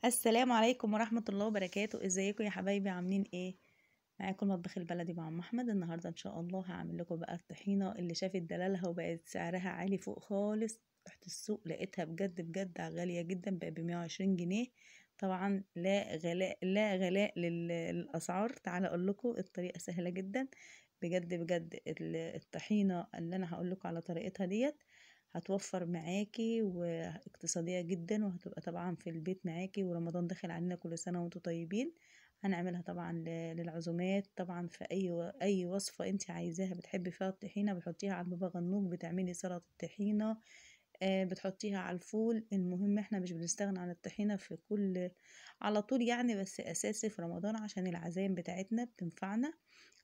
السلام عليكم ورحمة الله وبركاته. ازيكم يا حبايبي؟ عاملين ايه؟ معاكم المطبخ البلدي مع ام احمد. النهارده ان شاء الله هعمل لكم بقى الطحينه اللي شافت دلالها وبقت سعرها عالي فوق خالص. رحت السوق لقيتها بجد بجد غاليه جدا، بقى ب120 جنيه. طبعا لا غلاء للاسعار. تعالى اقول لكم الطريقه سهله جدا بجد بجد. الطحينه اللي انا هقول لكم على طريقتها ديت هتوفر معاكي واقتصادية جدا، وهتبقى طبعا في البيت معاكي، ورمضان داخل علينا، كل سنة وانتم طيبين. هنعملها طبعا للعزومات. طبعا في اي وصفة انت عايزاها بتحبي فيها الطحينة بتحطيها على البابا غنوج، بتعملي سلطة الطحينة، بتحطيها على الفول. المهم احنا مش بنستغنى عن الطحينة في كل على طول يعني، بس اساسي في رمضان عشان العزايم بتاعتنا بتنفعنا.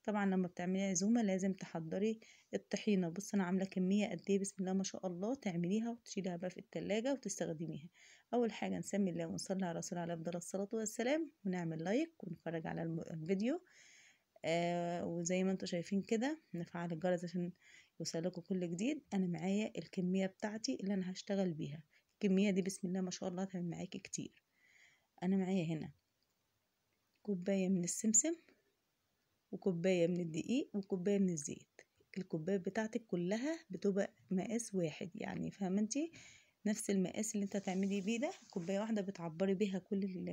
طبعا لما بتعملي عزومة لازم تحضري الطحينة. بص انا عاملة كمية قد ايه، بسم الله ما شاء الله. تعمليها وتشيلها بقى في التلاجة وتستخدميها. اول حاجة نسمي الله ونصلي على رسول الله افضل الصلاة والسلام، ونعمل لايك ونتفرج على الفيديو. وزي ما انتم شايفين كده نفعل الجرس عشان يوصلكوا كل جديد. انا معايا الكمية بتاعتي اللي انا هشتغل بيها. الكمية دي بسم الله ما شاء الله هتعمل معاكي كتير. انا معايا هنا كوباية من السمسم، وكوباية من الدقيق، وكوباية من الزيت. الكوباية بتاعتك كلها بتبقى مقاس واحد، يعني فاهمة انتي؟ نفس المقاس اللي انت تعملي بيه ده، كوباية واحدة بتعبري بيها كل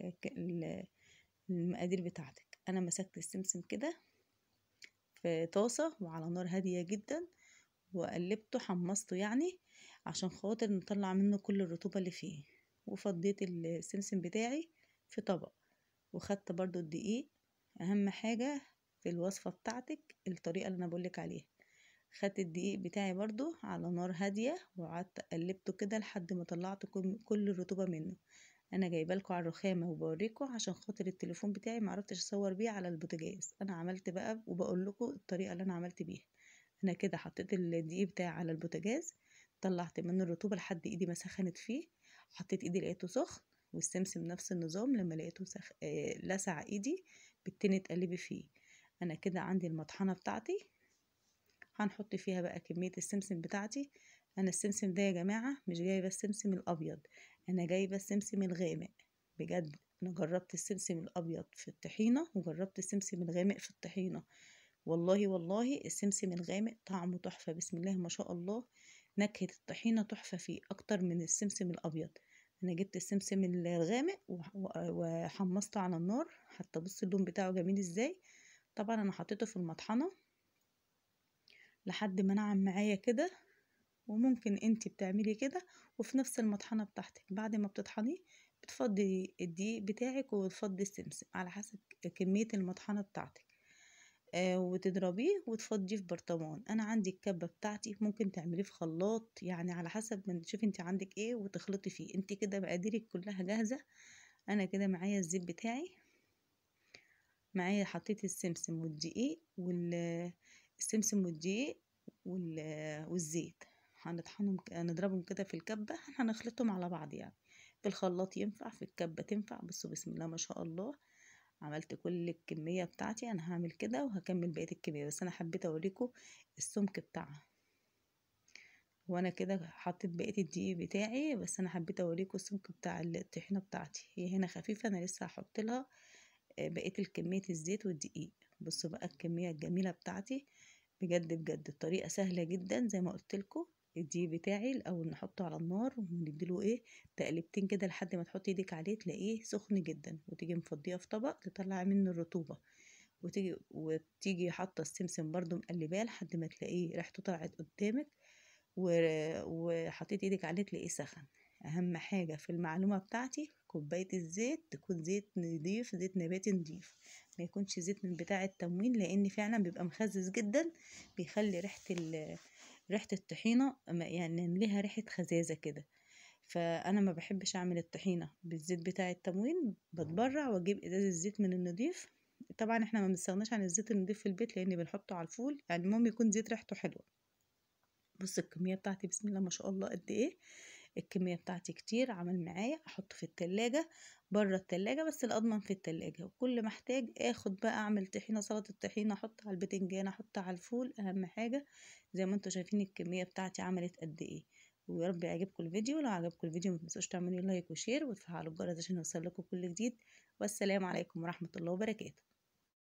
المقادير بتاعتك. انا مسكت السمسم كده في طاسة وعلى نار هادية جدا، وقلبته حمصته يعني عشان خاطر نطلع منه كل الرطوبة اللي فيه. وفضيت السمسم بتاعي في طبق، وخدت برضو الدقيق. اهم حاجة في الوصفة بتاعتك الطريقة اللي انا بقولك عليها. خدت الدقيق بتاعي برضو على نار هادية، وقعدت قلبته كده لحد ما طلعت كل الرطوبة منه. انا جايبه لكم على الرخامه وبوريكم عشان خاطر التليفون بتاعي معرفتش اصور بيه على البوتاجاز. انا عملت بقى وبقول لكم الطريقه اللي انا عملت بيها. انا كده حطيت الدقيق بتاعي على البوتاجاز، طلعت منه الرطوبه لحد ايدي ما سخنت فيه. حطيت ايدي لقيته سخن، والسمسم نفس النظام لما لقيته لسع ايدي بتني تقلبي فيه. انا كده عندي المطحنه بتاعتي، هنحط فيها بقى كميه السمسم بتاعتي. انا السمسم ده يا جماعه مش جايبه السمسم الابيض، انا جايبه السمسم الغامق. بجد انا جربت السمسم الابيض في الطحينه، وجربت السمسم الغامق في الطحينه. والله والله السمسم الغامق طعمه تحفه، بسم الله ما شاء الله. نكهه الطحينه تحفه فيه اكتر من السمسم الابيض. انا جبت السمسم الغامق وحمصته على النار، حتى بص اللون بتاعه جميل ازاي. طبعا انا حطيته في المطحنه لحد ما نعم معايا كده. وممكن انتي بتعملي كده، وفي نفس المطحنة بتاعتك بعد ما بتطحنيه بتفضي الدقيق بتاعك وتفضي السمسم على حسب كمية المطحنة بتاعتك. وتضربيه وتفضيه في برطمان. انا عندي الكبة بتاعتي، ممكن تعمليه في خلاط يعني على حسب ما تشوفي انتي عندك ايه وتخلطي فيه. انتي كده مقاديرك كلها جاهزة. انا كده معايا الزيت بتاعي، معايا حطيت السمسم والدقيق السمسم والدقيق والزيت. هنطحنهم نضربهم كده في الكبة، هنخلطهم على بعض يعني. في الخلاط ينفع، في الكبة تنفع. بصوا بسم الله ما شاء الله، عملت كل الكمية بتاعتي. انا هعمل كده وهكمل بقية الكمية، بس انا حبيت اوريكم السمك بتاعها. وانا كده حطيت بقية الدقيق بتاعي، بس انا حبيت اوريكم السمك بتاع الطحينة بتاعتي. هي هنا خفيفة، انا لسه هحط لها بقية الكمية الزيت والدقيق. بصوا بقى الكمية الجميلة بتاعتي. بجد بجد الطريقة سهلة جدا زي ما قلت لكم. الدقيق بتاعي الاول نحطه على النار ونديله ايه تقلبتين كده لحد ما تحطي ايدك عليه تلاقيه سخن جدا، وتيجي مفضيه في طبق تطلعي منه الرطوبة. وتيجي حاطه السمسم برضو مقلباه لحد ما تلاقيه ريحته طلعت قدامك، وحطيت ايدك عليه تلاقيه سخن. اهم حاجة في المعلومة بتاعتي كوباية الزيت تكون زيت نضيف، زيت نباتي نضيف، ما يكونش زيت من بتاع التموين، لان فعلا بيبقى مخزز جدا، بيخلي ريحة الطحينة يعني ليها ريحة خزازة كده. فانا ما بحبش اعمل الطحينة بالزيت بتاع التموين، بتبرع واجيب ازاز الزيت من النضيف. طبعا احنا ما بنستغناش عن الزيت النضيف في البيت لان بنحطه على الفول، يعني المهم يكون زيت ريحته حلوة. بص الكمية بتاعتي بسم الله ما شاء الله قد ايه. الكمية بتاعتي كتير، عمل معايا احطه في التلاجة، بره التلاجة، بس الاضمن في التلاجة. وكل ما احتاج اخد بقى اعمل طحينة، سلطة الطحينة، احط على البتنجان، احط على الفول. اهم حاجة زي ما انتوا شايفين الكمية بتاعتي عملت قد ايه. ويا رب يعجبكم الفيديو. لو عجبكم الفيديو متنسوش تعملوا لايك وشير وتفعلوا الجرس عشان يوصل لكم كل جديد. والسلام عليكم ورحمة الله وبركاته.